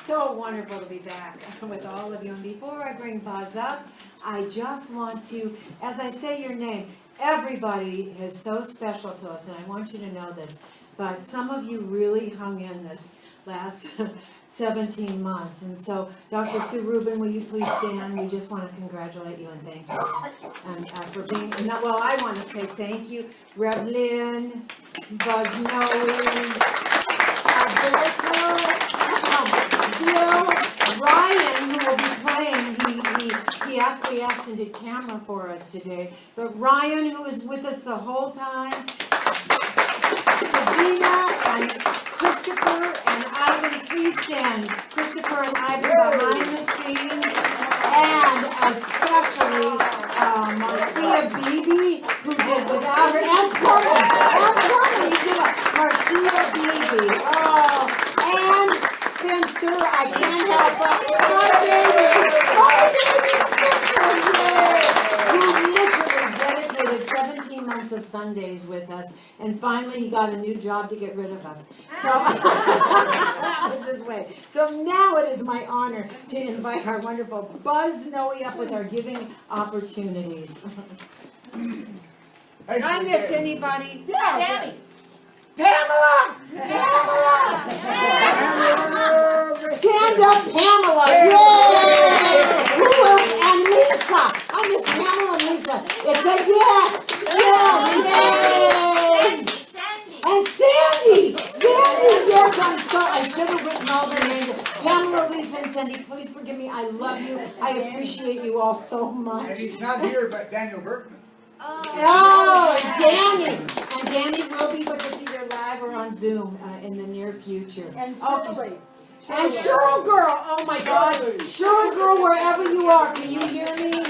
so wonderful to be back with all of you. And before I bring Buzz up, I just want to, as I say your name, everybody is so special to us, and I want you to know this. But some of you really hung in this last 17 months. And so, Dr. Sue Rubin, will you please stand? We just want to congratulate you and thank you. And for being, well, I want to say thank you, Reb Lynn, Buzz Noe, Bill, Ryan, who will be playing, he acquiesced and did camera for us today. But Ryan, who was with us the whole time, Sabina and Christopher and Ivan, please stand. Christopher and Ivan behind the scenes, and especially Marcia Beebe, who did without her, and Courtney, you did it. Marcia Beebe, and Spencer, I can't help but, my baby Spencer, yay! Who literally dedicated 17 months of Sundays with us, and finally he got a new job to get rid of us. So that was his way. So now it is my honor to invite our wonderful Buzz Noe up with our giving opportunities. Did I miss anybody? Yeah, Danny. Pamela! Stand up, Pamela! Yay! And Lisa! I miss Pamela and Lisa. It's a yes! Yay! And Sandy! Yes, I should have written all the names. Pamela, Lisa, and Sandy, please forgive me. I love you. I appreciate you all so And much. he's not here, but Daniel Berkman. Oh, Danny! And Danny will be with us either live or on Zoom in the near future. And Okay. Shirley. And Cheryl Girl, oh my God, Cheryl Girl, wherever you are, can you hear me?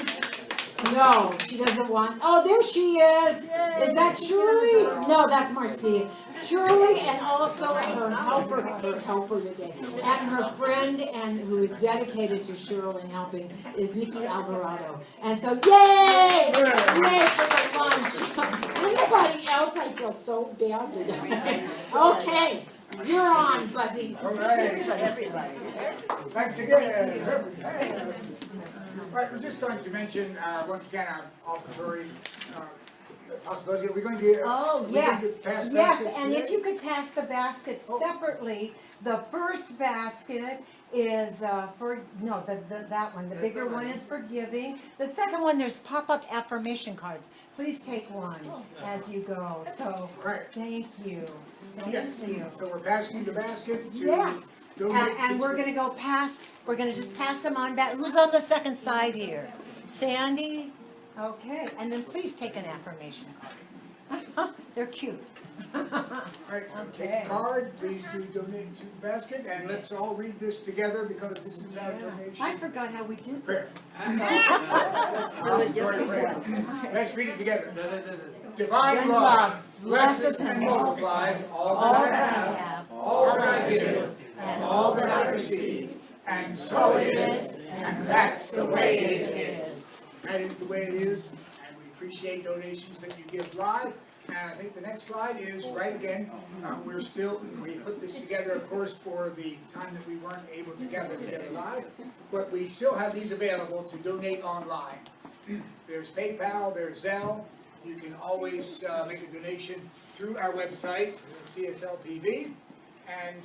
No, she doesn't want, oh, there she is. Is that Shirley? No, that's Marcia. Shirley and also her helper today. And her friend and who is dedicated to Shirley and helping is Nikki Alvarado. And so yay! Yay for the lunch. Anybody else? I feel so bad today. Okay, you're on, Buzzy. All right. Thanks again. Hey. Right, we're just going to mention, once again, our offertory possibility. We're going to Oh, we're yes, going to pass yes, baskets and if today. you could pass the baskets separately, the first basket is that one, the bigger one is for giving. The second one, there's pop-up affirmation cards. Please take one as you go, so, Right. thank you, Yes, thank you. so we're passing the basket to Yes, donate. and we're gonna go past, we're gonna just pass them on back. Who's on the second side here? Sandy? Okay, and then please take an affirmation card. They're cute. All right, so take Okay. a card, please do donate to the basket, and let's all read this together because this is our donation. I forgot how we did Prayer. that. Offertory prayer. Let's read it together. Divine love blesses and multiplies all that I have, all that I give, and all that I receive. And so it is, and that's the way it is. That is the way it is, and we appreciate donations that you give live. And I think the next slide is right again. We put this together, of course, for the time that we weren't able to gather together live, but we still have these available to donate online. There's PayPal, there's Zelle. You can always make a donation through our website, CSLPV, and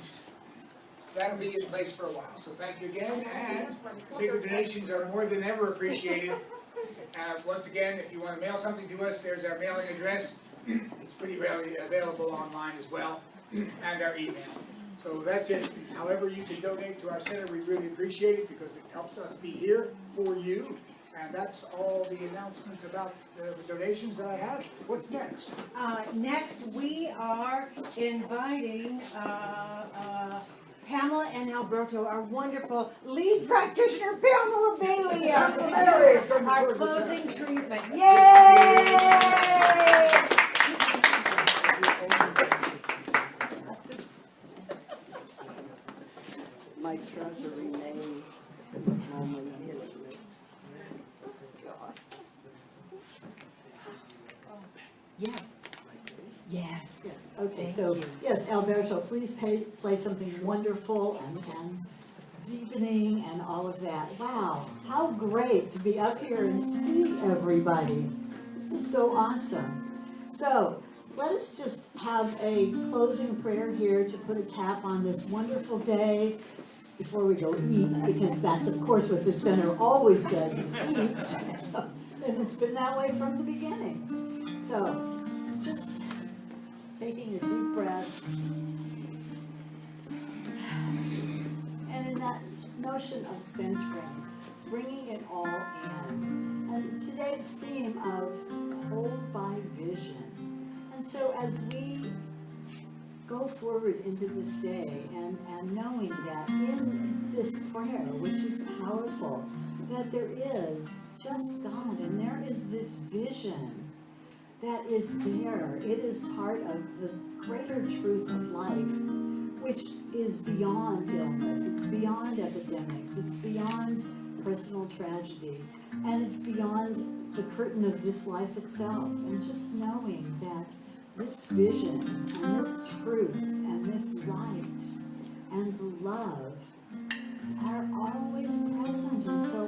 that'll be in place for a while. So thank you again, and secret donations are more than ever appreciated. Once again, if you want to mail something to us, there's our mailing address. It's pretty readily available online as well, and our email. So that's it. However you can donate to our center, we really appreciate it because it helps us be here for you. And that's all the announcements about the donations that I have. What's next? Next, we are inviting Pamela and Alberto, our wonderful lead practitioner, Pamela Bailey, our closing treatment. Yay! My treasure remains moment here. Yeah. Yes. Okay, Thank so, you. yes, Alberto, please play something wonderful and deepening and all of that. Wow, how great to be up here and see everybody. This is so awesome. So, let us just have a closing prayer here to put a cap on this wonderful day before we go eat, because that's of course what the center always does, is eat. So, and it's been that way from the beginning. So, just taking a deep breath. And in that notion of centering, bringing it all in. And today's theme of hold by vision. And so as we go forward into this day and knowing that in this prayer, which is powerful, that there is just God and there is this vision that is there. It is part of the greater truth of life, which is beyond illness, it's beyond epidemics, it's beyond personal tragedy, and it's beyond the curtain of this life itself. And just knowing that this vision and this truth and this light and love are always present. And so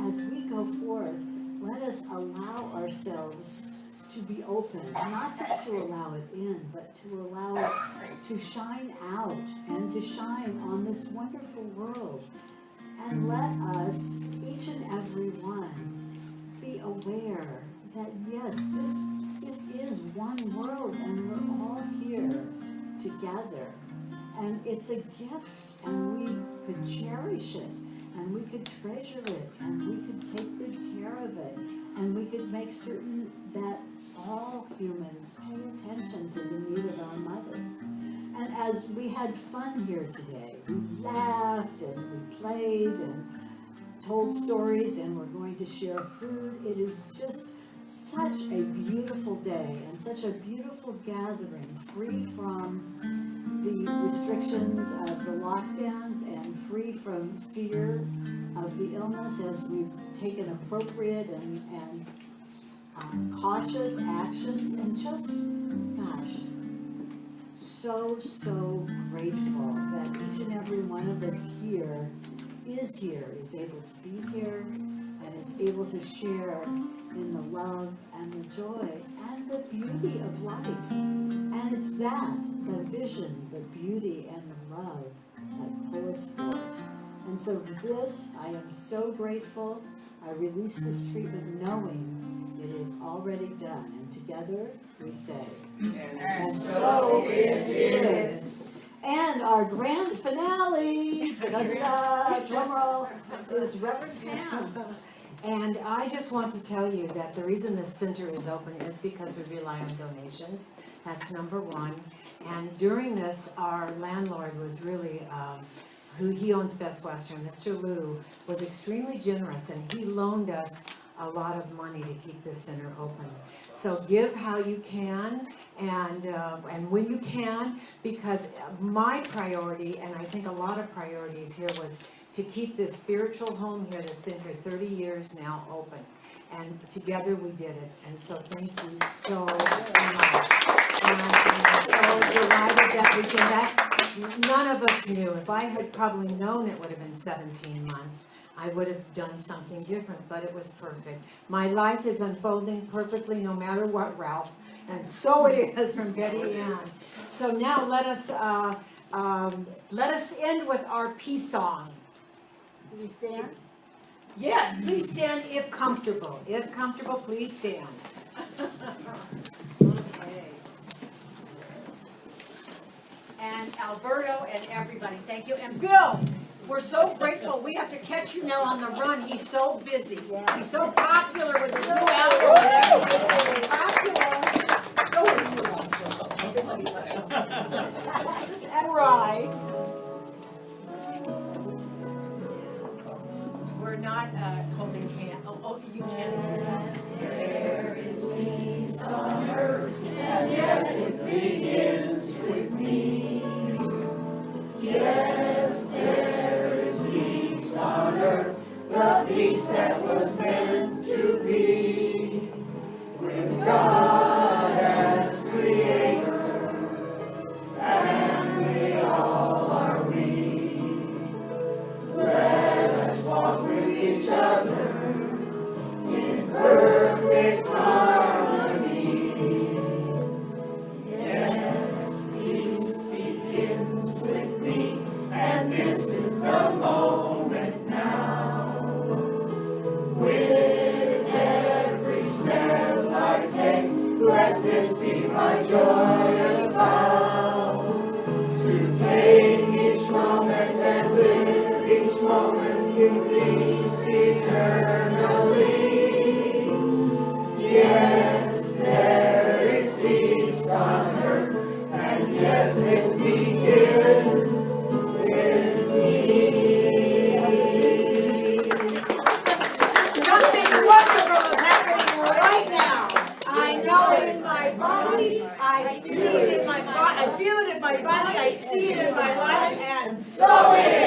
as we go forth, let us allow ourselves to be open, not just to allow it in, but to allow it to shine out and to shine on this wonderful world. And let us, each and every one, be aware that yes, this is one world and we're all here together. And it's a gift, and we could cherish it, and we could treasure it, and we could take good care of it, and we could make certain that all humans pay attention to the need of our mother. And as we had fun here today, we laughed and we played and told stories, and we're going to share food. It is just such a beautiful day and such a beautiful gathering, free from the restrictions of the lockdowns and free from fear of the illness, as we've taken appropriate and cautious actions, and just, gosh, so grateful that each and every one of us here, is able to be here, and is able to share in the love and the joy and the beauty of life. And it's that, the vision, the beauty, and the love that pull us forth. And so for this, I am so grateful. I release this treatment knowing it is already done. And together we say, and so it is. And our grand finale, drum roll, is Reverend Pam. And I just want to tell you that the reason this center is open is because we rely on donations. That's number one. And during this, our landlord was really, he owns Best Western, Mr. Liu, was extremely generous, and he loaned us a lot of money to keep this center open. So give how you can, and when you can, because my priority, and I think a lot of priorities here, was to keep this spiritual home here that's been for 30 years now open. And together we did it. And so thank you so much. And I'm so delighted that we came back. None of us knew. If I had probably known it would have been 17 months, I would have done something different, but it was perfect. My life is unfolding perfectly no matter what, Ralph. And so it is from Betty Ann. So now let us end with our peace song. Can we stand? Yes, please stand if comfortable. If comfortable, please stand. Okay. And Alberto and everybody, thank you. And Bill, we're so grateful. We have to catch you now on the run. He's so busy. He's so popular with his new album. Popular. And right. We're not holding hands. Oh, you can. There is peace on earth, and yes, it begins with me. Yes, there is peace on earth, the peace that was meant to be. With God as creator, family all are we. Let us walk with each other in perfect harmony. Yes, peace begins with me, and this is the moment now. With every step I take, let this be my joyous vow. To take each moment and live each moment in peace eternally. Yes, there is peace on earth, and yes, it begins with me. Something wonderful is happening right now. I know it in my body, I see it in my body, I feel it in my body, I see it in my life, and so it is.